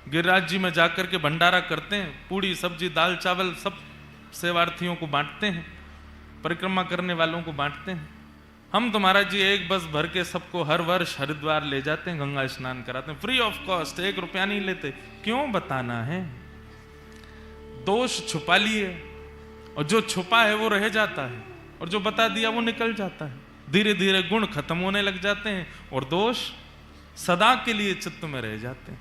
गिरिराज जी में जाकर के भंडारा करते हैं, पूड़ी सब्जी दाल चावल सब सेवार्थियों को बांटते हैं, परिक्रमा करने वालों को बांटते हैं। हम तो महाराज जी एक बस भर के सबको हर वर्ष हरिद्वार ले जाते हैं, गंगा स्नान कराते हैं, फ्री ऑफ कॉस्ट, 1 रुपया नहीं लेते। क्यों बताना है? दोष छुपा लिए, और जो छुपा है वो रह जाता है, और जो बता दिया वो निकल जाता है। धीरे धीरे गुण खत्म होने लग जाते हैं और दोष सदा के लिए चित्त में रह जाते हैं।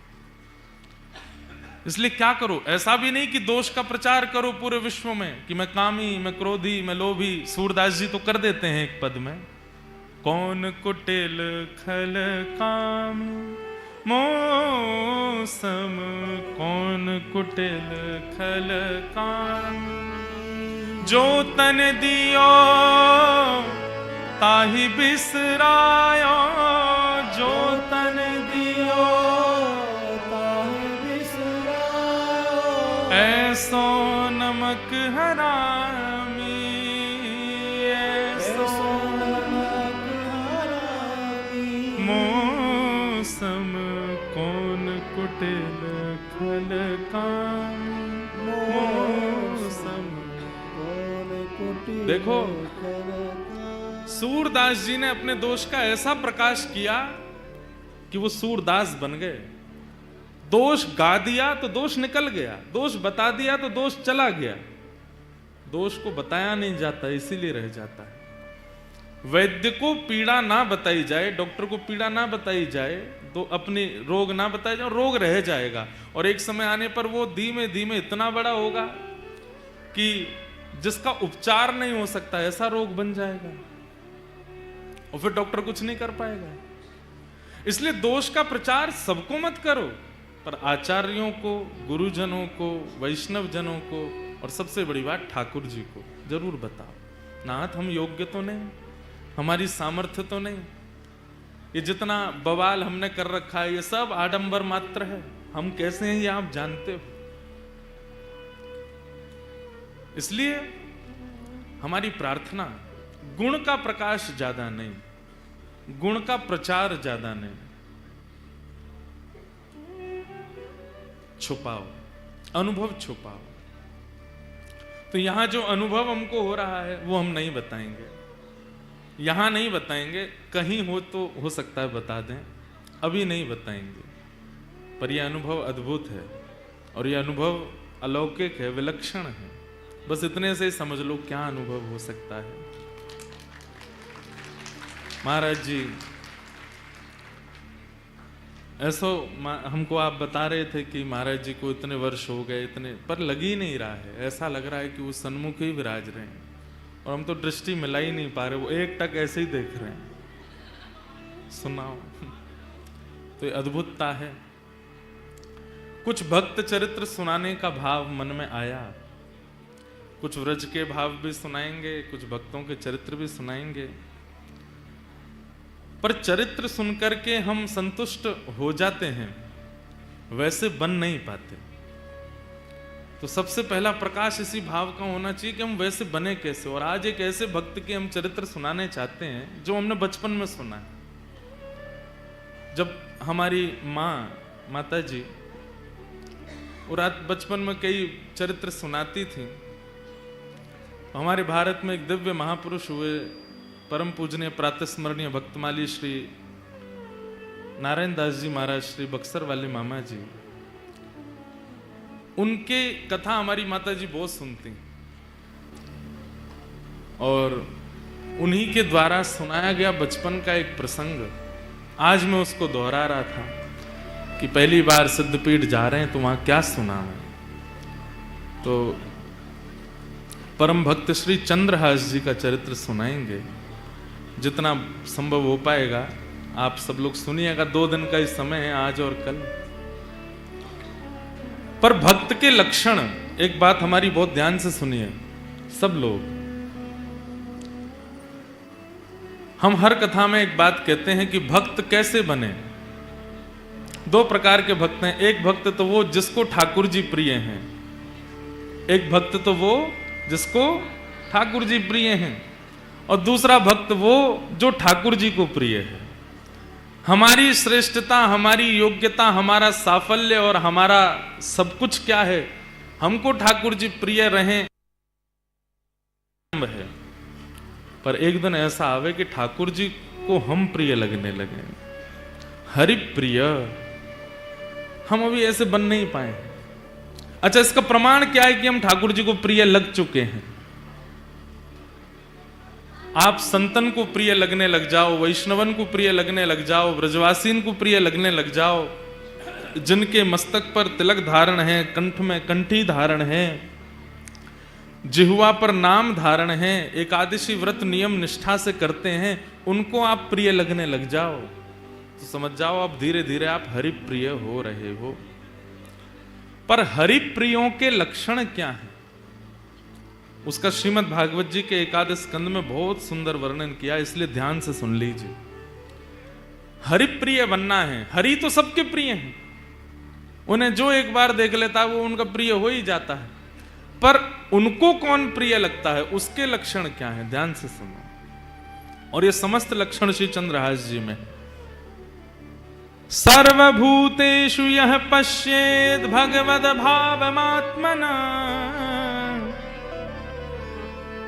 इसलिए क्या करो, ऐसा भी नहीं कि दोष का प्रचार करो पूरे विश्व में कि मैं कामी, मैं क्रोधी, मैं लोभी। सूरदास जी तो कर देते हैं एक पद में, कौन कुटिल खल काम मौसम, कौन कुटिल खल काम, जो तन दियो ताहि बिसरायो, जो तन दियो ताहि बिसरायो, ऐसो नमक हरामी, ऐसो नमक हरामी, मौसम कौन कुटिल खल काम, मौसम कौन कुटिल। देखो सूरदास जी ने अपने दोष का ऐसा प्रकाश किया कि वो सूरदास बन गए। दोष गा दिया तो दोष निकल गया, दोष बता दिया तो दोष चला गया। दोष को बताया नहीं जाता, इसीलिए रह जाता है। वैद्य को पीड़ा ना बताई जाए, डॉक्टर को पीड़ा ना बताई जाए, तो अपनी रोग ना बताया जाए, रोग रह जाएगा। और एक समय आने पर वो धीमे धीमे इतना बड़ा होगा कि जिसका उपचार नहीं हो सकता, ऐसा रोग बन जाएगा, और फिर डॉक्टर कुछ नहीं कर पाएगा। इसलिए दोष का प्रचार सबको मत करो, पर आचार्यों को, गुरुजनों को, वैष्णव जनों को, और सबसे बड़ी बात ठाकुर जी को जरूर बताओ। नाथ हम योग्य तो नहीं, हमारी सामर्थ्य तो नहीं, ये जितना बवाल हमने कर रखा है ये सब आडंबर मात्र है, हम कैसे हैं ये आप जानते हो। इसलिए हमारी प्रार्थना, गुण का प्रकाश ज्यादा नहीं, गुण का प्रचार ज्यादा नहीं, छुपाओ, अनुभव छुपाओ। तो यहां जो अनुभव हमको हो रहा है वो हम नहीं बताएंगे, यहां नहीं बताएंगे, कहीं हो तो हो सकता है बता दें, अभी नहीं बताएंगे। पर यह अनुभव अद्भुत है, और यह अनुभव अलौकिक है, विलक्षण है। बस इतने से समझ लो क्या अनुभव हो सकता है। महाराज जी ऐसो हमको आप बता रहे थे कि महाराज जी को इतने वर्ष हो गए, इतने, पर लग ही नहीं रहा है, ऐसा लग रहा है कि वो सन्मुख ही विराज रहे हैं, और हम तो दृष्टि मिला ही नहीं पा रहे, वो एक टक ऐसे ही देख रहे हैं। सुनाओ, तो ये अद्भुतता है। कुछ भक्त चरित्र सुनाने का भाव मन में आया, कुछ व्रज के भाव भी सुनाएंगे, कुछ भक्तों के चरित्र भी सुनाएंगे। पर चरित्र सुनकर के हम संतुष्ट हो जाते हैं, वैसे बन नहीं पाते। तो सबसे पहला प्रकाश इसी भाव का होना चाहिए कि हम वैसे बने कैसे। और आज एक ऐसे भक्त के हम चरित्र सुनाने चाहते हैं जो हमने बचपन में सुना है। जब हमारी माता जी वो रात बचपन में कई चरित्र सुनाती थी। हमारे भारत में एक दिव्य महापुरुष हुए, परम पूजनीय प्रातस्मरणीय भक्तमाली श्री नारायण दास जी महाराज, श्री बक्सर वाले मामा जी, उनके कथा हमारी माता जी बहुत सुनती, और उन्हीं के द्वारा सुनाया गया बचपन का एक प्रसंग आज मैं उसको दोहरा रहा था कि पहली बार सिद्धपीठ जा रहे हैं तो वहां क्या सुना है। तो परम भक्त श्री चंद्रहास जी का चरित्र सुनाएंगे, जितना संभव हो पाएगा आप सब लोग सुनिएगा। 2 दिन का ही समय है, आज और कल। पर भक्त के लक्षण, एक बात हमारी बहुत ध्यान से सुनिए सब लोग। हम हर कथा में एक बात कहते हैं कि भक्त कैसे बने। 2 प्रकार के भक्त हैं। एक भक्त तो वो जिसको ठाकुर जी प्रिय हैं, एक भक्त तो वो जिसको ठाकुर जी प्रिय हैं, और दूसरा भक्त वो जो ठाकुर जी को प्रिय है। हमारी श्रेष्ठता, हमारी योग्यता, हमारा साफल्य और हमारा सब कुछ क्या है, हमको ठाकुर जी प्रिय रहें है। पर एक दिन ऐसा आवे कि ठाकुर जी को हम प्रिय लगने लगे, हरि प्रिय। हम अभी ऐसे बन नहीं पाए। अच्छा, इसका प्रमाण क्या है कि हम ठाकुर जी को प्रिय लग चुके हैं? आप संतन को प्रिय लगने लग जाओ, वैष्णवन को प्रिय लगने लग जाओ, ब्रजवासीन को प्रिय लगने लग जाओ, जिनके मस्तक पर तिलक धारण है, कंठ में कंठी धारण है, जिह्वा पर नाम धारण है, एकादशी व्रत नियम निष्ठा से करते हैं, उनको आप प्रिय लगने लग जाओ तो समझ जाओ आप धीरे धीरे आप हरि प्रिय हो रहे हो। पर हरि प्रियों के लक्षण क्या हैं, उसका श्रीमद् भागवत जी के एकादश स्कंद में बहुत सुंदर वर्णन किया, इसलिए ध्यान से सुन लीजिए। हरि प्रिय बनना है। हरि तो सबके प्रिय हैं, उन्हें जो एक बार देख लेता है वो उनका प्रिय हो ही जाता है। पर उनको कौन प्रिय लगता है, उसके लक्षण क्या हैं, ध्यान से सुनो। और ये समस्त लक्षण श्री चंद्रहास जी में। सर्वभूतेषु यः पश्येत् भगवद भावमात्मना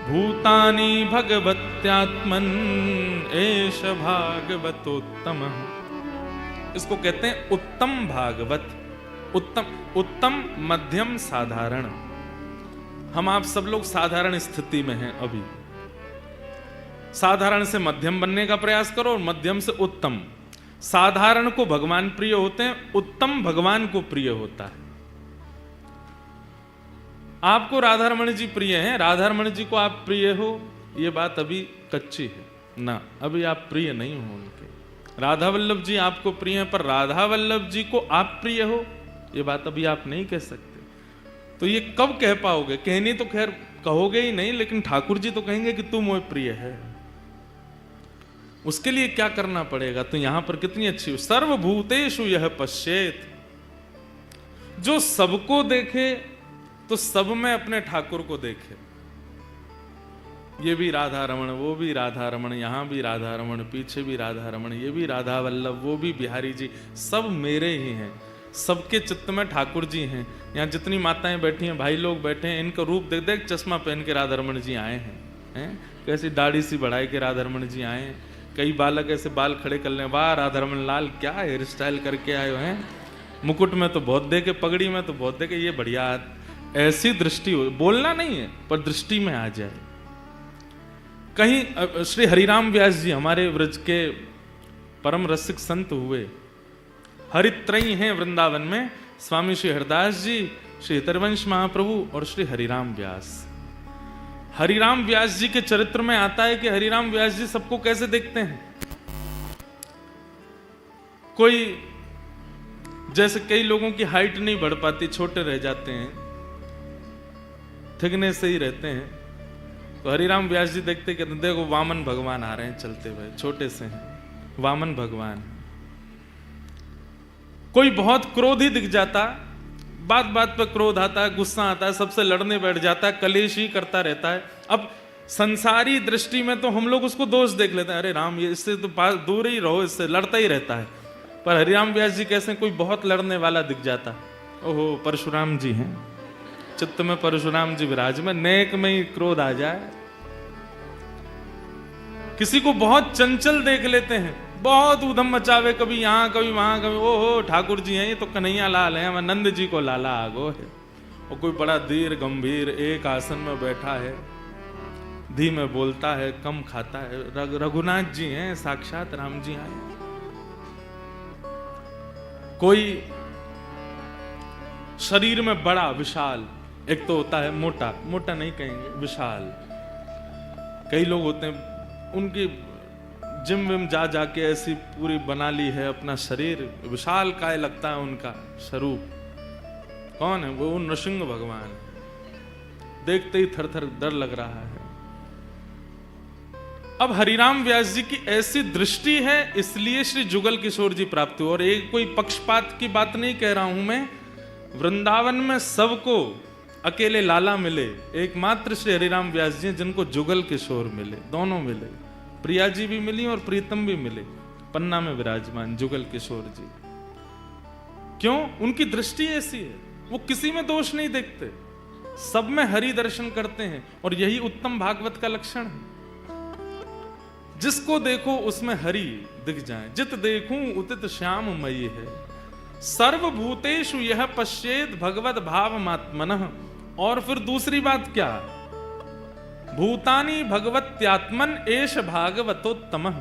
भूतानि भगवत्यात्मन एष भागवतोत्तमः। इसको कहते हैं उत्तम भागवत। उत्तम मध्यम साधारण। हम आप सब लोग साधारण स्थिति में हैं अभी। साधारण से मध्यम बनने का प्रयास करो और मध्यम से उत्तम। साधारण को भगवान प्रिय होते हैं, उत्तम भगवान को प्रिय होता है। आपको राधारमण जी प्रिय हैं, राधारमण जी को आप प्रिय हो, यह बात अभी कच्ची है ना, अभी आप प्रिय नहीं हो उनके। राधा वल्लभ जी आपको प्रिय हैं, पर राधा वल्लभ जी को आप प्रिय हो, यह बात अभी आप नहीं कह सकते। तो ये कब कह पाओगे? कहनी तो खैर कहोगे ही नहीं, लेकिन ठाकुर जी तो कहेंगे कि तू मोह प्रिय है। उसके लिए क्या करना पड़ेगा? तो यहां पर कितनी अच्छी, सर्वभूतेषु यह पश्येत। जो सबको देखे तो सब में अपने ठाकुर को देखे। ये भी राधा रमण, वो भी राधा रमण, यहां भी राधा रमण, पीछे भी राधा रमण, ये भी राधा वल्लभ, वो भी बिहारी जी, सब मेरे ही हैं। सबके चित्त में ठाकुर जी हैं। यहाँ जितनी माताएं बैठी हैं, भाई लोग बैठे हैं, इनका रूप देख देख चश्मा पहन के राधारमण जी आए हैं, कैसी दाढ़ी सी बढ़ाई के राधारमण जी आए हैं। कई बालक ऐसे बाल खड़े कर ले, वाह राधारमण लाल क्या हेयर स्टाइल करके आए हैं, मुकुट में तो बहुत देखे, पगड़ी में तो बहुत देखे, ये बढ़िया। ऐसी दृष्टि हो, बोलना नहीं है पर दृष्टि में आ जाए। कहीं श्री हरिराम व्यास जी हमारे व्रज के परम रसिक संत हुए, हरित्रयी हैं वृंदावन में, स्वामी श्री हरदास जी, श्री हितरवंश महाप्रभु और श्री हरिराम व्यास। हरिराम व्यास जी के चरित्र में आता है कि हरिराम व्यास जी सबको कैसे देखते हैं। कोई जैसे कई लोगों की हाइट नहीं बढ़ पाती, छोटे रह जाते हैं, थिकनेस से ही रहते हैं, तो हरिराम व्यास जी देखते कहते देखो वामन भगवान आ रहे हैं चलते हुए, छोटे से हैं, वामन भगवान। कोई बहुत क्रोधी दिख जाता, बात बात पर क्रोध आता है, गुस्सा आता है, सबसे लड़ने बैठ जाता है, कलेश ही करता रहता है। अब संसारी दृष्टि में तो हम लोग उसको दोष देख लेते हैं, अरे राम ये इससे तो पास दूर ही रहो, इससे लड़ता ही रहता है। पर हरिराम व्यास जी कैसे कोई बहुत लड़ने वाला दिख जाता, ओहो परशुराम जी हैं, चित्त में परशुराम जी विराज में, नेक में ही क्रोध आ जाए। किसी को बहुत चंचल देख लेते हैं, बहुत उधम मचावे, कभी यहां कभी वहां कभी, ओहो ठाकुर जी हैं, ये तो कन्हैया लाल हैं, हमारे नंद जी को लाला आगो है। और कोई बड़ा धीर गंभीर एक आसन में बैठा है, धीमे बोलता है, कम खाता है, रघुनाथ जी हैं, साक्षात राम जी आए। कोई शरीर में बड़ा विशाल, एक तो होता है मोटा, मोटा नहीं कहेंगे, विशाल। कई लोग होते हैं उनकी जिम विम जा जाके ऐसी पूरी बना ली है अपना शरीर, विशाल काय लगता है उनका स्वरूप। कौन है वो? नृसिंह भगवान। देखते ही थर थर डर लग रहा है। अब हरिराम व्यास जी की ऐसी दृष्टि है, इसलिए श्री जुगल किशोर जी प्राप्त हुए। और एक कोई पक्षपात की बात नहीं कह रहा हूं मैं, वृंदावन में सबको अकेले लाला मिले, एकमात्र श्री हरिराम व्यास जी जिनको जुगल किशोर मिले, दोनों मिले, प्रिया जी भी मिली और प्रीतम भी मिले। पन्ना में विराजमान जुगल किशोर जी। क्यों? उनकी दृष्टि ऐसी है, वो किसी में दोष नहीं देखते, सब में हरि दर्शन करते हैं, और यही उत्तम भागवत का लक्षण है। जिसको देखो उसमें हरि दिख जाए, जित देखूं उतित श्याम मयि है, सर्वभूतेषु यह पश्येत भगवत भावमात्मनः। और फिर दूसरी बात क्या? भूतानि भगवत्यात्मन एष भागवतोत्तमः।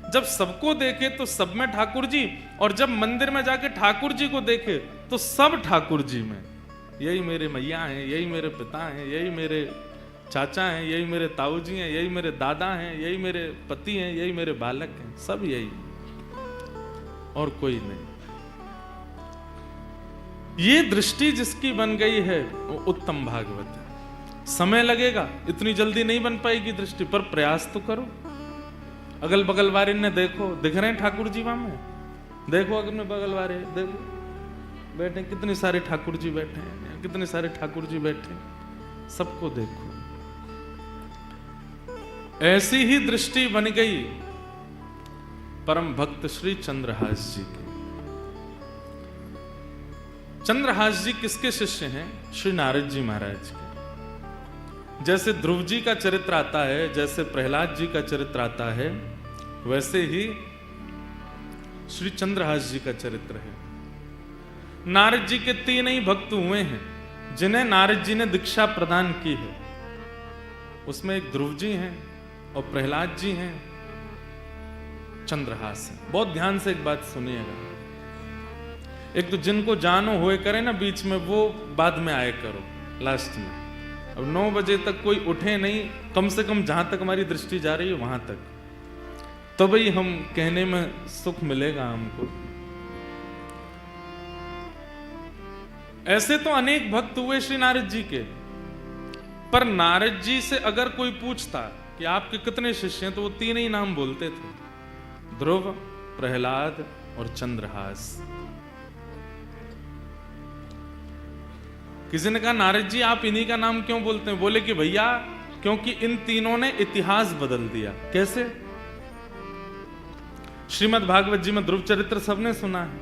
जब सबको देखे तो सब में ठाकुर जी, और जब मंदिर में जाके ठाकुर जी को देखे तो सब ठाकुर जी में। यही मेरे मैया हैं, यही मेरे पिता हैं, यही मेरे चाचा हैं, यही मेरे ताऊ जी हैं, यही मेरे दादा हैं, यही मेरे पति हैं, यही मेरे बालक हैं, सब यही, और कोई नहीं। ये दृष्टि जिसकी बन गई है वो उत्तम भागवत है। समय लगेगा, इतनी जल्दी नहीं बन पाएगी दृष्टि, पर प्रयास तो करो। अगल बगल वाले ने देखो, दिख रहे हैं ठाकुर जी वहां में, देखो अगल बगल वाले, देखो बैठे, कितने सारे ठाकुर जी बैठे हैं, कितने सारे ठाकुर जी बैठे, सबको देखो। ऐसी ही दृष्टि बन गई परम भक्त श्री चंद्रहास जी की। चंद्रहास जी किसके शिष्य हैं? श्री नारद जी महाराज के। जैसे ध्रुव जी का चरित्र आता है, जैसे प्रहलाद जी का चरित्र आता है, वैसे ही श्री चंद्रहास जी का चरित्र है। नारद जी के 3 ही भक्त हुए हैं जिन्हें नारद जी ने दीक्षा प्रदान की है। उसमें एक ध्रुव जी हैं और प्रहलाद जी हैं, चंद्रहास है। बहुत ध्यान से एक बात सुनिएगा। एक तो जिनको जानो होए करे ना बीच में, वो बाद में आए करो लास्ट में। अब 9 बजे तक कोई उठे नहीं, कम से कम जहां तक हमारी दृष्टि जा रही है वहां तक, तो भाई हम कहने में सुख मिलेगा हमको। ऐसे तो अनेक भक्त हुए श्री नारद जी के, पर नारद जी से अगर कोई पूछता कि आपके कितने शिष्य हैं, तो वो 3 ही नाम बोलते थे, ध्रुव, प्रहलाद और चंद्रहास। किसी ने कहा नारद जी आप इन्हीं का नाम क्यों बोलते हैं? बोले कि भैया क्योंकि इन तीनों ने इतिहास बदल दिया। कैसे? श्रीमद् भागवत जी में ध्रुव चरित्र सबने सुना है,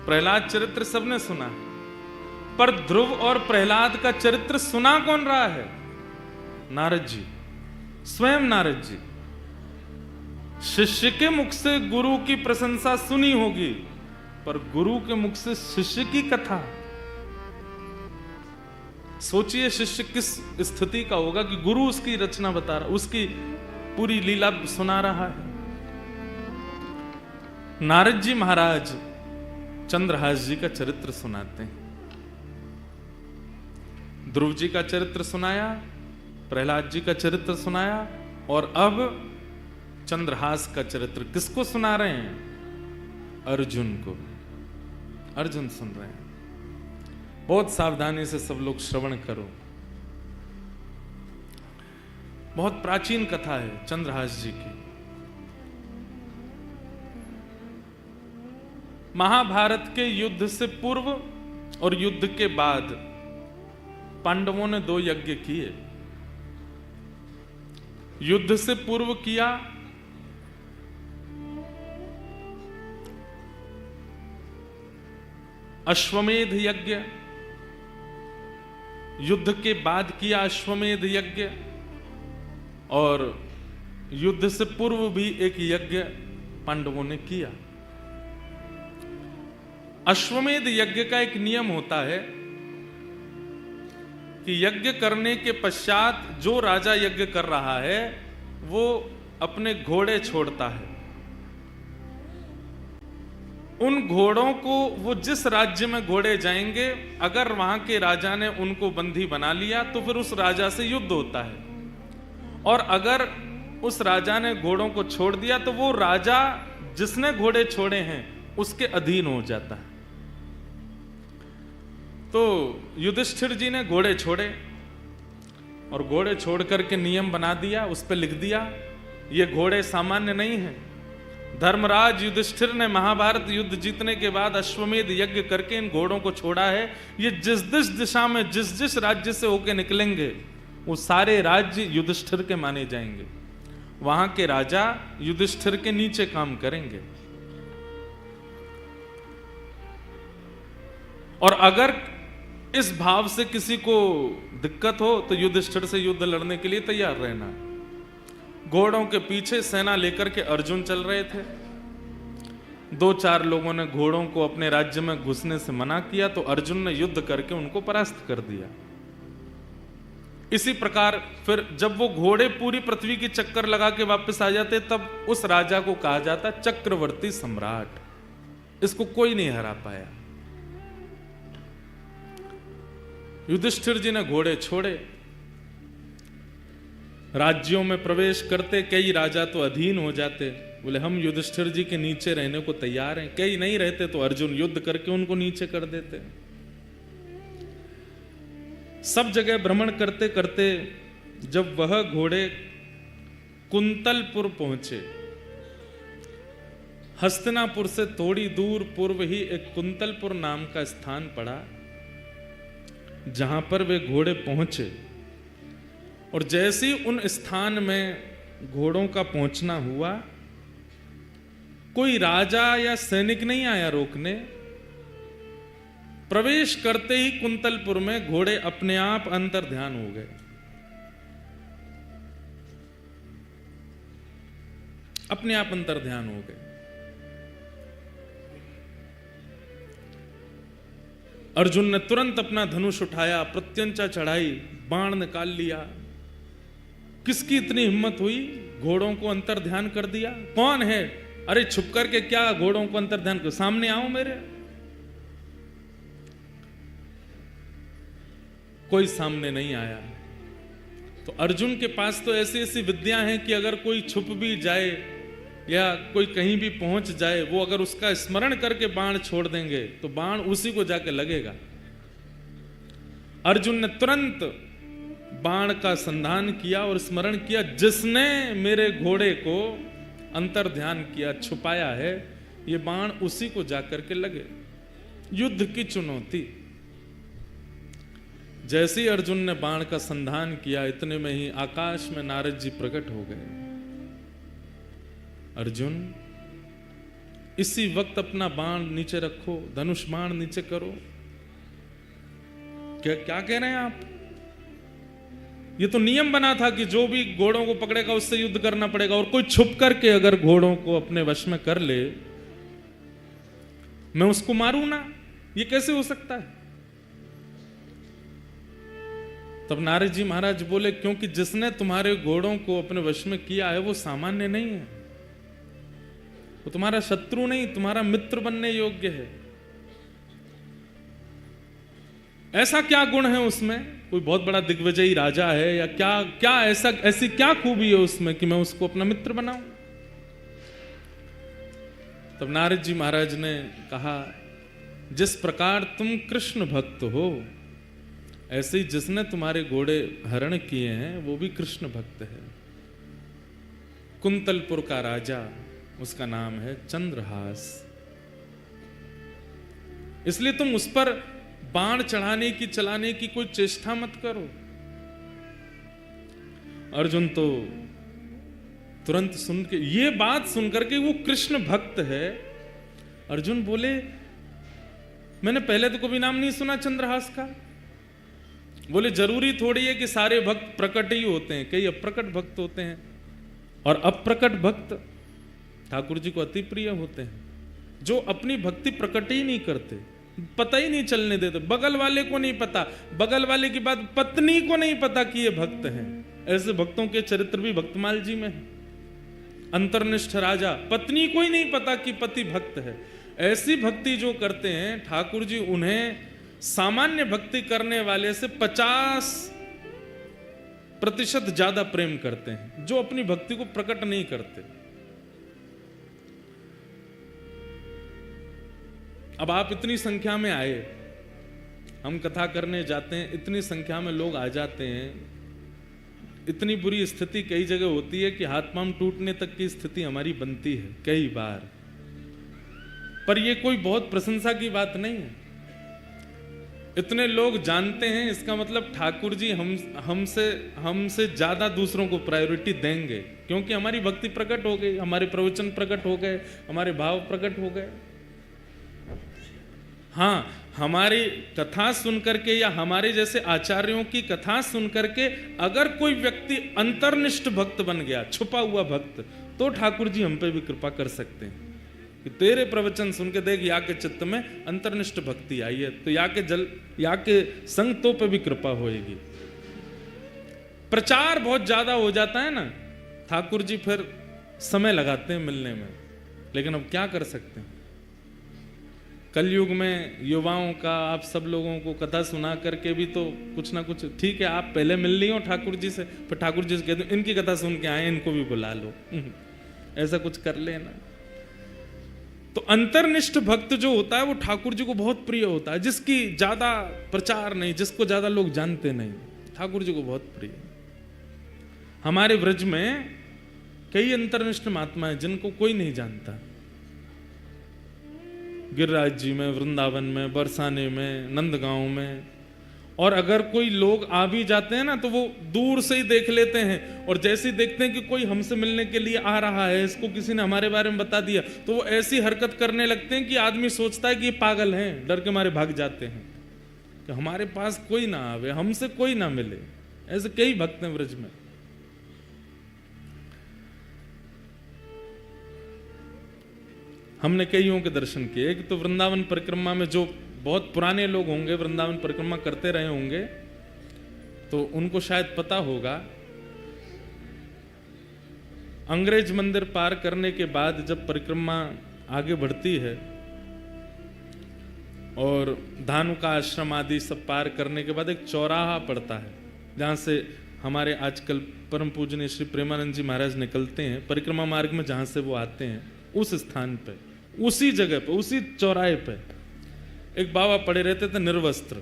प्रहलाद चरित्र सबने सुना है, पर ध्रुव और प्रहलाद का चरित्र सुना कौन रहा है? नारद जी, स्वयं नारद जी। शिष्य के मुख से गुरु की प्रशंसा सुनी होगी, पर गुरु के मुख से शिष्य की कथा। सोचिए शिष्य किस स्थिति का होगा कि गुरु उसकी रचना बता रहा, उसकी पूरी लीला सुना रहा है। नारद जी महाराज चंद्रहास जी का चरित्र सुनाते हैं। ध्रुव जी का चरित्र सुनाया, प्रहलाद जी का चरित्र सुनाया, और अब चंद्रहास का चरित्र किसको सुना रहे हैं? अर्जुन को। अर्जुन सुन रहे हैं। बहुत सावधानी से सब लोग श्रवण करो। बहुत प्राचीन कथा है चंद्रहास जी की। महाभारत के युद्ध से पूर्व और युद्ध के बाद पांडवों ने 2 यज्ञ किए। युद्ध से पूर्व किया अश्वमेध यज्ञ, युद्ध के बाद किया अश्वमेध यज्ञ, और युद्ध से पूर्व भी एक यज्ञ पांडवों ने किया। अश्वमेध यज्ञ का एक नियम होता है कि यज्ञ करने के पश्चात जो राजा यज्ञ कर रहा है वो अपने घोड़े छोड़ता है। उन घोड़ों को, वो जिस राज्य में घोड़े जाएंगे, अगर वहां के राजा ने उनको बंदी बना लिया तो फिर उस राजा से युद्ध होता है, और अगर उस राजा ने घोड़ों को छोड़ दिया तो वो राजा जिसने घोड़े छोड़े हैं उसके अधीन हो जाता है। तो युधिष्ठिर जी ने घोड़े छोड़े, और घोड़े छोड़ करके नियम बना दिया, उस पर लिख दिया ये घोड़े सामान्य नहीं है। धर्मराज युधिष्ठिर ने महाभारत युद्ध जीतने के बाद अश्वमेध यज्ञ करके इन घोड़ों को छोड़ा है। ये जिस जिस दिशा में जिस जिस राज्य से होके निकलेंगे वो सारे राज्य युधिष्ठिर के माने जाएंगे। वहां के राजा युधिष्ठिर के नीचे काम करेंगे। और अगर इस भाव से किसी को दिक्कत हो तो युधिष्ठिर से युद्ध लड़ने के लिए तैयार रहना। घोड़ों के पीछे सेना लेकर के अर्जुन चल रहे थे। 2-4 लोगों ने घोड़ों को अपने राज्य में घुसने से मना किया तो अर्जुन ने युद्ध करके उनको परास्त कर दिया। इसी प्रकार फिर जब वो घोड़े पूरी पृथ्वी की चक्कर लगा के वापस आ जाते तब उस राजा को कहा जाता चक्रवर्ती सम्राट। इसको कोई नहीं हरा पाया। युधिष्ठिर जी ने घोड़े छोड़े, राज्यों में प्रवेश करते कई राजा तो अधीन हो जाते, बोले हम युधिष्ठिर जी के नीचे रहने को तैयार हैं। कई नहीं रहते तो अर्जुन युद्ध करके उनको नीचे कर देते। सब जगह भ्रमण करते करते जब वह घोड़े कुंतलपुर पहुंचे, हस्तिनापुर से थोड़ी दूर पूर्व ही एक कुंतलपुर नाम का स्थान पड़ा, जहां पर वे घोड़े पहुंचे। और जैसे ही उन स्थान में घोड़ों का पहुंचना हुआ, कोई राजा या सैनिक नहीं आया रोकने। प्रवेश करते ही कुंतलपुर में घोड़े अपने आप अंतर ध्यान हो गए। अपने आप अंतर ध्यान हो गए। अर्जुन ने तुरंत अपना धनुष उठाया, प्रत्यंचा चढ़ाई, बाण निकाल लिया। किसकी इतनी हिम्मत हुई? घोड़ों को अंतर ध्यान कर दिया। कौन है? अरे छुप करके क्या घोड़ों को अंतर ध्यान कर, सामने आओ मेरे। कोई सामने नहीं आया। तो अर्जुन के पास तो ऐसी ऐसी विद्या हैं कि अगर कोई छुप भी जाए या कोई कहीं भी पहुंच जाए, वो अगर उसका स्मरण करके बाण छोड़ देंगे तो बाण उसी को जाके लगेगा। अर्जुन ने तुरंत बाण का संधान किया और स्मरण किया, जिसने मेरे घोड़े को अंतर ध्यान किया, छुपाया है, ये बाण उसी को जाकर के लगे। युद्ध की चुनौती। जैसे ही अर्जुन ने बाण का संधान किया, इतने में ही आकाश में नारद जी प्रकट हो गए। अर्जुन, इसी वक्त अपना बाण नीचे रखो, धनुष बाण नीचे करो। क्या कह रहे हैं आप? ये तो नियम बना था कि जो भी घोड़ों को पकड़ेगा उससे युद्ध करना पड़ेगा, और कोई छुप करके अगर घोड़ों को अपने वश में कर ले, मैं उसको मारूं ना? ये कैसे हो सकता है? तब नारद जी महाराज बोले, क्योंकि जिसने तुम्हारे घोड़ों को अपने वश में किया है वो सामान्य नहीं है, वो तुम्हारा शत्रु नहीं, तुम्हारा मित्र बनने योग्य है। ऐसा क्या गुण है उसमें? कोई बहुत बड़ा दिग्विजयी राजा है या क्या ऐसी क्या खूबी है उसमें कि मैं उसको अपना मित्र बनाऊं? तब नारद जी महाराज ने कहा, जिस प्रकार तुम कृष्ण भक्त हो, ऐसे ही जिसने तुम्हारे घोड़े हरण किए हैं वो भी कृष्ण भक्त है। कुंतलपुर का राजा, उसका नाम है चंद्रहास। इसलिए तुम उस पर बाण चलाने की कोई चेष्टा मत करो। अर्जुन तो तुरंत सुन के, ये बात सुनकर के वो कृष्ण भक्त है। अर्जुन बोले, मैंने पहले तो कभी नाम नहीं सुना चंद्रहास का। बोले, जरूरी थोड़ी है कि सारे भक्त प्रकट ही होते हैं, कई अप्रकट भक्त होते हैं, और अप्रकट भक्त ठाकुर जी को अति प्रिय होते हैं, जो अपनी भक्ति प्रकट ही नहीं करते, पता ही नहीं चलने देते। बगल वाले को नहीं पता, बगल वाले की बात पत्नी को नहीं पता कि ये भक्त हैं। ऐसे भक्तों के चरित्र भी भक्तमाल जी में है। अंतर्निष्ठ राजा, पत्नी को ही नहीं पता कि पति भक्त है। ऐसी भक्ति जो करते हैं ठाकुर जी, उन्हें सामान्य भक्ति करने वाले से 50% ज्यादा प्रेम करते हैं, जो अपनी भक्ति को प्रकट नहीं करते। अब आप इतनी संख्या में आए, हम कथा करने जाते हैं, इतनी संख्या में लोग आ जाते हैं, इतनी बुरी स्थिति कई जगह होती है कि हाथ पांव टूटने तक की स्थिति हमारी बनती है कई बार। पर यह कोई बहुत प्रशंसा की बात नहीं है। इतने लोग जानते हैं, इसका मतलब ठाकुर जी हमसे ज्यादा दूसरों को प्रायोरिटी देंगे, क्योंकि हमारी भक्ति प्रकट हो गई, हमारे प्रवचन प्रकट हो गए, हमारे भाव प्रकट हो गए। हाँ, हमारी कथा सुन करके या हमारे जैसे आचार्यों की कथा सुन करके अगर कोई व्यक्ति अंतर्निष्ठ भक्त बन गया, छुपा हुआ भक्त, तो ठाकुर जी हम पे भी कृपा कर सकते हैं कि तेरे प्रवचन सुन के देख या के चित्त में अंतर्निष्ठ भक्ति आई है, तो या के संगतों पे भी कृपा होएगी। प्रचार बहुत ज्यादा हो जाता है ना, ठाकुर जी फिर समय लगाते हैं मिलने में, लेकिन अब क्या कर सकते हैं। कलयुग में युवाओं का, आप सब लोगों को कथा सुना करके भी तो कुछ ना कुछ, ठीक है आप पहले मिल ली हो ठाकुर जी से, फिर ठाकुर जी से कह दो इनकी कथा सुन के आए, इनको भी बुला लो, ऐसा कुछ कर लेना। तो अंतर्निष्ठ भक्त जो होता है वो ठाकुर जी को बहुत प्रिय होता है, जिसकी ज्यादा प्रचार नहीं, जिसको ज्यादा लोग जानते नहीं, ठाकुर जी को बहुत प्रिय। हमारे व्रज में कई अंतर्निष्ठ महात्मा हैं जिनको कोई नहीं जानता, गिरिराज जी में, वृंदावन में, बरसाने में, नंदगांव में। और अगर कोई लोग आ भी जाते हैं ना तो वो दूर से ही देख लेते हैं, और जैसे ही देखते हैं कि कोई हमसे मिलने के लिए आ रहा है, इसको किसी ने हमारे बारे में बता दिया, तो वो ऐसी हरकत करने लगते हैं कि आदमी सोचता है कि ये पागल हैं, डर के मारे भाग जाते हैं कि हमारे पास कोई ना आवे, हमसे कोई ना मिले। ऐसे कई भक्त हैं व्रज में। हमने कईयों के दर्शन किए। एक तो वृंदावन परिक्रमा में जो बहुत पुराने लोग होंगे, वृंदावन परिक्रमा करते रहे होंगे, तो उनको शायद पता होगा, अंग्रेज मंदिर पार करने के बाद जब परिक्रमा आगे बढ़ती है और धानुका आश्रम आदि सब पार करने के बाद एक चौराहा पड़ता है, जहां से हमारे आजकल परम पूजनीय श्री प्रेमानंद जी महाराज निकलते हैं परिक्रमा मार्ग में, जहां से वो आते हैं, उस स्थान पे, उसी जगह पे, उसी चौराहे पे एक बाबा पड़े रहते थे निर्वस्त्र,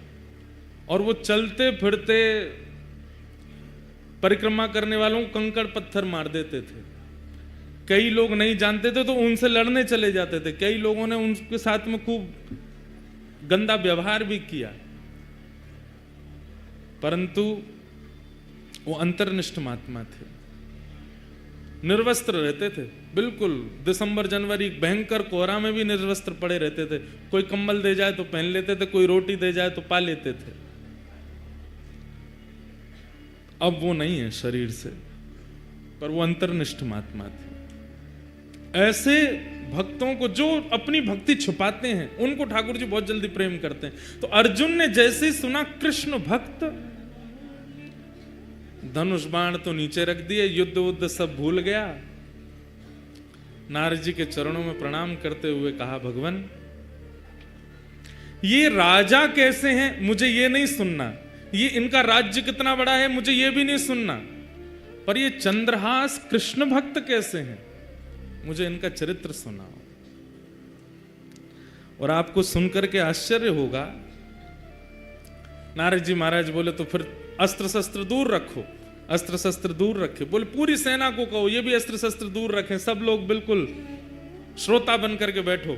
और वो चलते फिरते परिक्रमा करने वालों को कंकड़ पत्थर मार देते थे। कई लोग नहीं जानते थे तो उनसे लड़ने चले जाते थे, कई लोगों ने उनके साथ में खूब गंदा व्यवहार भी किया, परंतु वो अंतर्निष्ठ महात्मा थे, निर्वस्त्र रहते थे बिल्कुल। दिसंबर जनवरी भयंकर कोहरा में भी निर्वस्त्र पड़े रहते थे, कोई कंबल दे जाए तो पहन लेते थे, कोई रोटी दे जाए तो पा लेते थे। अब वो नहीं है शरीर से, पर वो अंतर्निष्ठ महात्मा थे। ऐसे भक्तों को जो अपनी भक्ति छुपाते हैं उनको ठाकुर जी बहुत जल्दी प्रेम करते हैं। तो अर्जुन ने जैसे ही सुना कृष्ण भक्त, धनुष बाण तो नीचे रख दिए, युद्ध उद्ध सब भूल गया, नारद जी के चरणों में प्रणाम करते हुए कहा, भगवान ये राजा कैसे हैं मुझे ये नहीं सुनना, ये इनका राज्य कितना बड़ा है मुझे ये भी नहीं सुनना, पर ये चंद्रहास कृष्ण भक्त कैसे हैं मुझे इनका चरित्र सुनाओ। और आपको सुनकर के आश्चर्य होगा, नारद जी महाराज बोले तो फिर अस्त्र शस्त्र दूर रखो, अस्त्र शस्त्र दूर रखे। बोले पूरी सेना को कहो ये भी अस्त्र शस्त्र दूर रखें, सब लोग बिल्कुल श्रोता बन करके बैठो।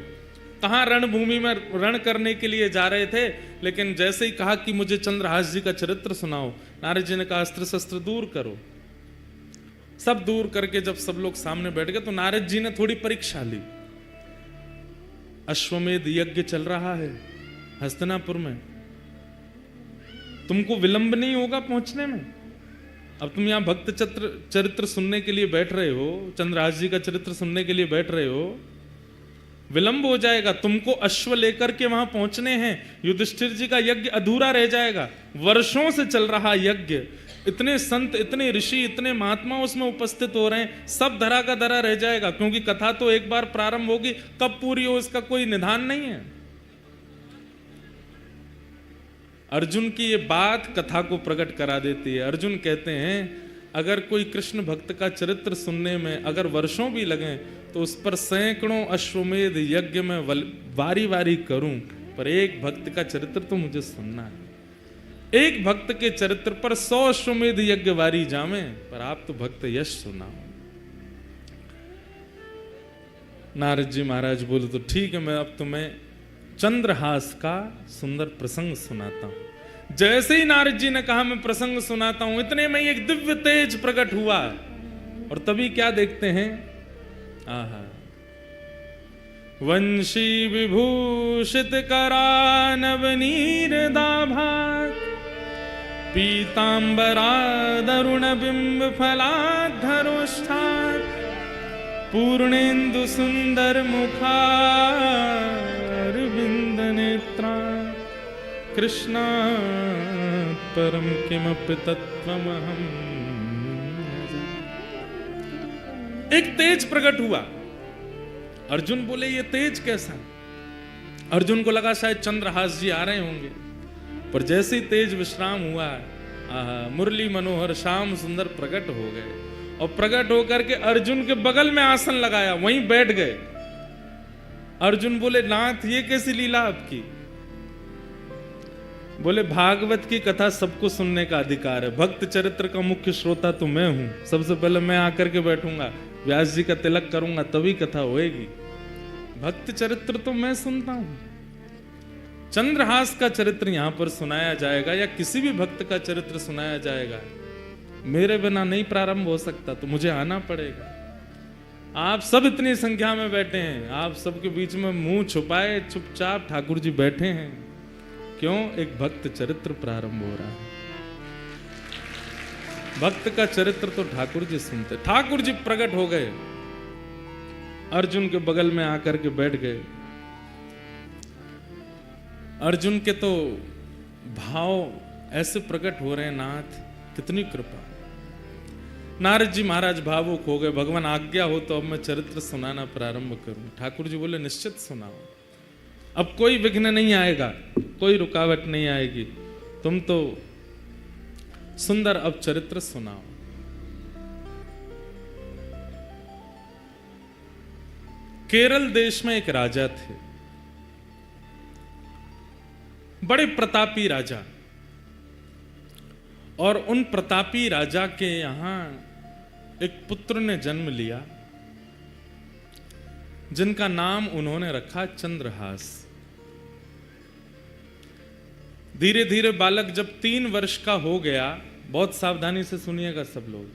कहां रणभूमि में रण करने के लिए जा रहे थे, लेकिन जैसे ही कहा कि मुझे चंद्रहास जी का चरित्र सुनाओ, नारद जी ने कहा अस्त्र शस्त्र दूर करो। सब दूर करके जब सब लोग सामने बैठ गए तो नारद जी ने थोड़ी परीक्षा ली। अश्वमेध यज्ञ चल रहा है हस्तिनापुर में, तुमको विलंब नहीं होगा पहुंचने में। अब तुम यहां भक्त चरित्र सुनने के लिए बैठ रहे हो, चंद्रहास जी का चरित्र सुनने के लिए बैठ रहे हो, विलंब हो जाएगा, तुमको अश्व लेकर के वहां पहुंचने हैं, युधिष्ठिर जी का यज्ञ अधूरा रह जाएगा। वर्षों से चल रहा यज्ञ, इतने संत, इतने ऋषि, इतने महात्मा उसमें उपस्थित हो रहे हैं, सब धरा का धरा रह जाएगा, क्योंकि कथा तो एक बार प्रारंभ होगी, कब पूरी हो इसका कोई निधान नहीं है। अर्जुन की ये बात कथा को प्रकट करा देती है। अर्जुन कहते हैं अगर कोई कृष्ण भक्त का चरित्र सुनने में अगर वर्षों भी लगे तो उस पर सैकड़ों अश्वमेध यज्ञ में वारी वारी करूं, पर एक भक्त का चरित्र तो मुझे सुनना है। एक भक्त के चरित्र पर 100 अश्वमेध यज्ञ वारी जामे, पर आप तो भक्त यश सुनाओ। नारद जी महाराज बोले तो ठीक है, मैं अब तुम्हें चंद्रहास का सुंदर प्रसंग सुनाता हूं। जैसे ही नारद जी ने कहा मैं प्रसंग सुनाता हूं, इतने में एक दिव्य तेज प्रकट हुआ, और तभी क्या देखते हैं, आहा, वंशी विभूषित करानवनीरदाभात पीतांबरादरुण बिंब फलाधरोष्ठात् पूर्णेन्दु सुंदर मुखारविंद नेत्रा कृष्णात् परम किमपि तत्त्वमहं। एक तेज प्रकट हुआ। अर्जुन बोले ये तेज कैसा? अर्जुन को लगा शायद चंद्रहास जी आ रहे होंगे, पर जैसे ही तेज विश्राम हुआ, मुरली मनोहर श्याम सुंदर प्रकट हो गए और प्रकट होकर के अर्जुन के बगल में आसन लगाया, वहीं बैठ गए। अर्जुन बोले नाथ ये कैसी लीला आपकी? बोले भागवत की कथा सबको सुनने का अधिकार है, भक्त चरित्र का मुख्य श्रोता तो मैं हूं, सबसे पहले मैं आकर के बैठूंगा, व्यास जी का तिलक करूंगा तभी कथा होएगी। भक्त चरित्र तो मैं सुनता हूं। चंद्रहास का चरित्र यहां पर सुनाया जाएगा या किसी भी भक्त का चरित्र सुनाया जाएगा, मेरे बिना नहीं प्रारंभ हो सकता, तो मुझे आना पड़ेगा। आप सब इतनी संख्या में बैठे हैं, आप सबके बीच में मुंह छुपाए चुपचाप ठाकुर जी बैठे हैं, क्यों? एक भक्त चरित्र प्रारंभ हो रहा है। भक्त का चरित्र तो ठाकुर जी सुनते। ठाकुर जी प्रकट हो गए, अर्जुन के बगल में आकर के बैठ गए। अर्जुन के तो भाव ऐसे प्रकट हो रहे हैं, नाथ कितनी कृपा। नारद जी महाराज भावुक हो गए, भगवान आज्ञा हो तो अब मैं चरित्र सुनाना प्रारंभ करूं। ठाकुर जी बोले निश्चित सुनाओ, अब कोई विघ्न नहीं आएगा, कोई रुकावट नहीं आएगी, तुम तो सुंदर अब चरित्र सुनाओ। केरल देश में एक राजा थे, बड़े प्रतापी राजा, और उन प्रतापी राजा के यहां एक पुत्र ने जन्म लिया जिनका नाम उन्होंने रखा चंद्रहास। धीरे धीरे बालक जब 3 वर्ष का हो गया, बहुत सावधानी से सुनिएगा सब लोग,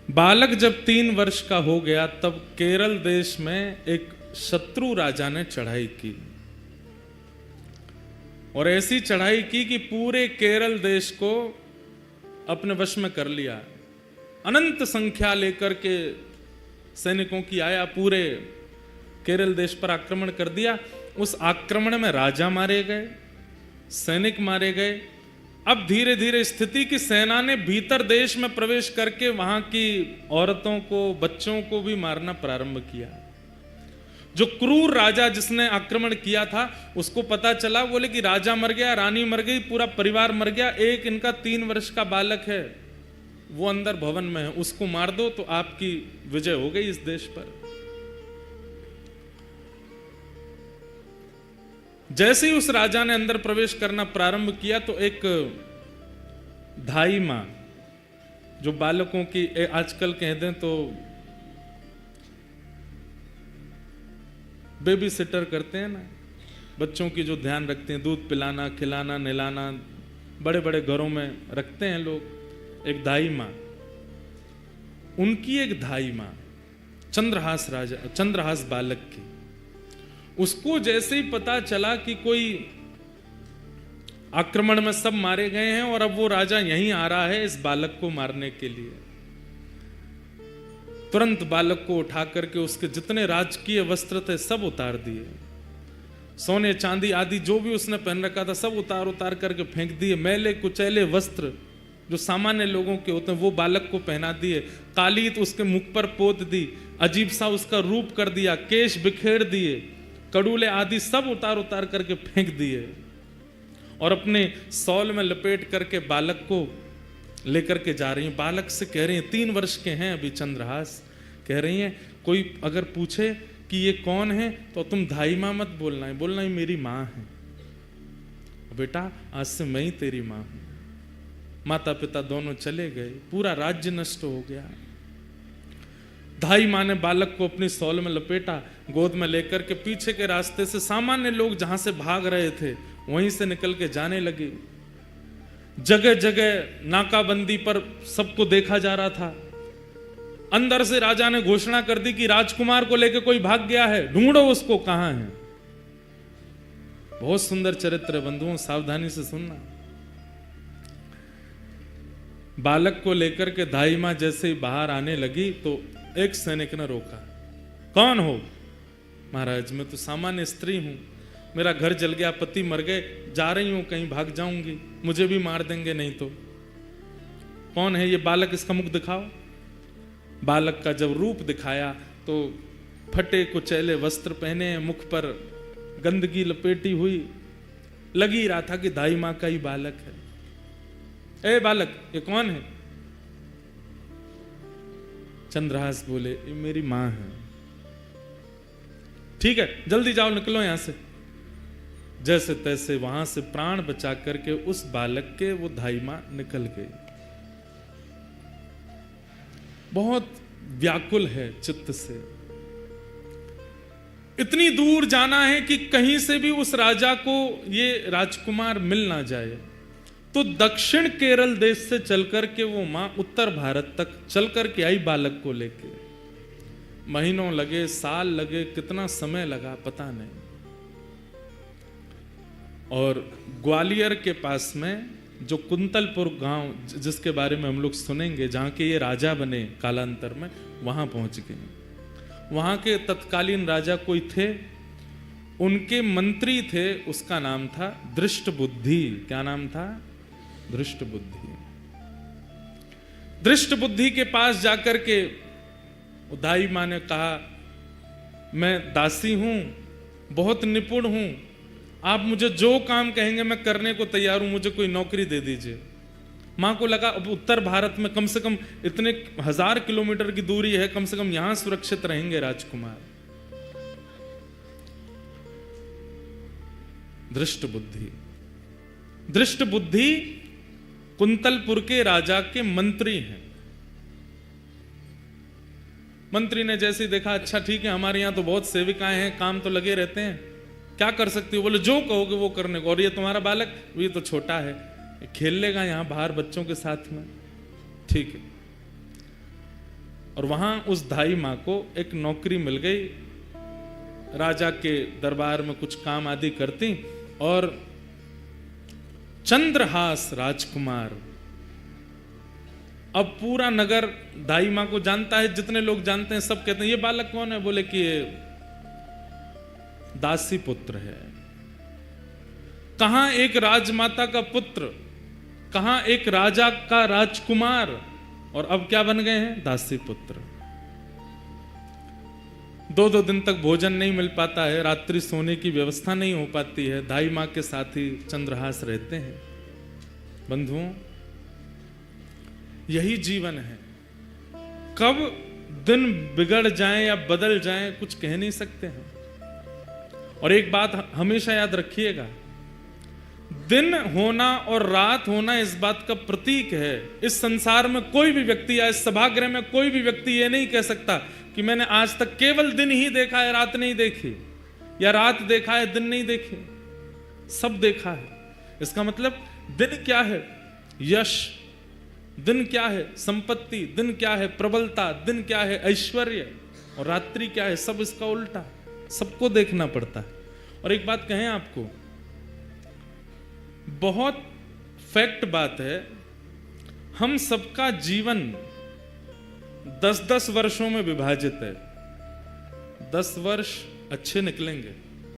बालक जब 3 वर्ष का हो गया तब केरल देश में एक शत्रु राजा ने चढ़ाई की, और ऐसी चढ़ाई की कि पूरे केरल देश को अपने वश में कर लिया। अनंत संख्या लेकर के सैनिकों की आया, पूरे केरल देश पर आक्रमण कर दिया। उस आक्रमण में राजा मारे गए, सैनिक मारे गए। अब धीरे धीरे स्थिति की सेना ने भीतर देश में प्रवेश करके वहां की औरतों को, बच्चों को भी मारना प्रारंभ किया। जो क्रूर राजा जिसने आक्रमण किया था उसको पता चला, बोले कि राजा मर गया, रानी मर गई, पूरा परिवार मर गया, एक इनका 3 वर्ष का बालक है वो अंदर भवन में है, उसको मार दो तो आपकी विजय हो गई इस देश पर। जैसे ही उस राजा ने अंदर प्रवेश करना प्रारंभ किया तो एक धाई मां, जो बालकों की आजकल कह दें तो बेबी सिटर करते हैं ना, बच्चों की जो ध्यान रखते हैं, दूध पिलाना, खिलाना, नहलाना, बड़े बड़े घरों में रखते हैं लोग, एक धाई मां, उनकी एक धाई मां चंद्रहास राजा, चंद्रहास बालक की, उसको जैसे ही पता चला कि कोई आक्रमण में सब मारे गए हैं और अब वो राजा यहीं आ रहा है इस बालक को मारने के लिए, तुरंत बालक को उठा करके उसके जितने राजकीय वस्त्र थे सब उतार दिए, सोने चांदी आदि जो भी उसने पहन रखा था सब उतार उतार करके फेंक दिए। मैले कुचैले वस्त्र जो सामान्य लोगों के होते हैं वो बालक को पहना दिए, कालीत उसके मुख पर पोत दी, अजीब सा उसका रूप कर दिया, केश बिखेर दिए, कड़ूले आदि सब उतार उतार करके फेंक दिए, और अपने सौल में लपेट करके बालक को लेकर के जा रही हैं। बालक से कह रही हैं, 3 वर्ष के हैं अभी चंद्रहास, कह रही हैं कोई अगर पूछे कि ये कौन है तो तुम धाई मां मत बोलना है, बोलना ही मेरी मां है, बेटा आज से मैं ही तेरी मां हूं। माता पिता दोनों चले गए, पूरा राज्य नष्ट हो गया। धाई मां ने बालक को अपनी सौल में लपेटा, गोद में लेकर के पीछे के रास्ते से सामान्य लोग जहां से भाग रहे थे वहीं से निकल के जाने लगे। जगह जगह नाकाबंदी पर सबको देखा जा रहा था, अंदर से राजा ने घोषणा कर दी कि राजकुमार को लेकर कोई भाग गया है, ढूंढो उसको, कहां है। बहुत सुंदर चरित्र है बंधुओं, सावधानी से सुनना। बालक को लेकर के दाई मां जैसे ही बाहर आने लगी तो एक सैनिक ने रोका। कौन हो? महाराज मैं तो सामान्य स्त्री हूं, मेरा घर जल गया, पति मर गए, जा रही हूं, कहीं भाग जाऊंगी, मुझे भी मार देंगे नहीं तो। कौन है ये बालक, इसका मुख दिखाओ। बालक का जब रूप दिखाया तो फटे कुचैले वस्त्र पहने, मुख पर गंदगी लपेटी हुई, लगी रहा था कि दाई मां का ही बालक है। ए बालक, ये कौन है? चंद्रहास बोले, ये मेरी मां है। ठीक है, जल्दी जाओ, निकलो यहां से। जैसे तैसे वहां से प्राण बचा करके उस बालक के वो दाई मां निकल गई। बहुत व्याकुल है चित्त से, इतनी दूर जाना है कि कहीं से भी उस राजा को ये राजकुमार मिल ना जाए। तो दक्षिण केरल देश से चलकर के वो मां उत्तर भारत तक चल करके आई बालक को लेके। महीनों लगे, साल लगे, कितना समय लगा पता नहीं। और ग्वालियर के पास में जो कुंतलपुर गांव, जिसके बारे में हम लोग सुनेंगे, जहां के ये राजा बने कालांतर में, वहां पहुंच गए। वहां के तत्कालीन राजा कोई थे, उनके मंत्री थे, उसका नाम था दृष्टबुद्धि। क्या नाम था? दृष्टबुद्धि। दृष्टबुद्धि के पास जाकर के दाई मां ने कहा, मैं दासी हूं, बहुत निपुण हूं, आप मुझे जो काम कहेंगे मैं करने को तैयार हूं, मुझे कोई नौकरी दे दीजिए। मां को लगा अब उत्तर भारत में कम से कम इतने 1000 किलोमीटर की दूरी है, कम से कम यहां सुरक्षित रहेंगे राजकुमार। दृष्टबुद्धि। दृष्टबुद्धि कुंतलपुर के राजा के मंत्री हैं। मंत्री ने जैसे ही देखा, अच्छा ठीक है, हमारे यहां तो बहुत सेविकाएं हैं, काम तो लगे रहते हैं, क्या कर सकती हो? बोले जो कहोगे वो करने को। और ये तुम्हारा बालक, ये तो छोटा है, खेल लेगा यहां बाहर बच्चों के साथ में, ठीक है। और वहां उस दाई मां को एक नौकरी मिल गई, राजा के दरबार में कुछ काम आदि करती। और चंद्रहास राजकुमार, अब पूरा नगर दाई मां को जानता है, जितने लोग जानते हैं सब कहते हैं ये बालक कौन है? बोले कि ये दासी पुत्र है। कहां एक राजमाता का पुत्र, कहां एक राजा का राजकुमार, और अब क्या बन गए हैं? दासी पुत्र। 2-2 दिन तक भोजन नहीं मिल पाता है, रात्रि सोने की व्यवस्था नहीं हो पाती है, दाई मां के साथ ही चंद्रहास रहते हैं। बंधुओं, यही जीवन है। कब दिन बिगड़ जाए या बदल जाए कुछ कह नहीं सकते हैं। और एक बात हमेशा याद रखिएगा, दिन होना और रात होना इस बात का प्रतीक है। इस संसार में कोई भी व्यक्ति या इस सभागृह में कोई भी व्यक्ति ये नहीं कह सकता कि मैंने आज तक केवल दिन ही देखा है, रात नहीं देखी, या रात देखा है, दिन नहीं देखे। सब देखा है। इसका मतलब दिन क्या है? यश। दिन क्या है? संपत्ति। दिन क्या है? प्रबलता। दिन क्या है? ऐश्वर्य। और रात्रि क्या है? सब इसका उल्टा। सबको देखना पड़ता है। और एक बात कहें आपको, बहुत फैक्ट बात है, हम सबका जीवन 10-10 वर्षों में विभाजित है। 10 वर्ष अच्छे निकलेंगे,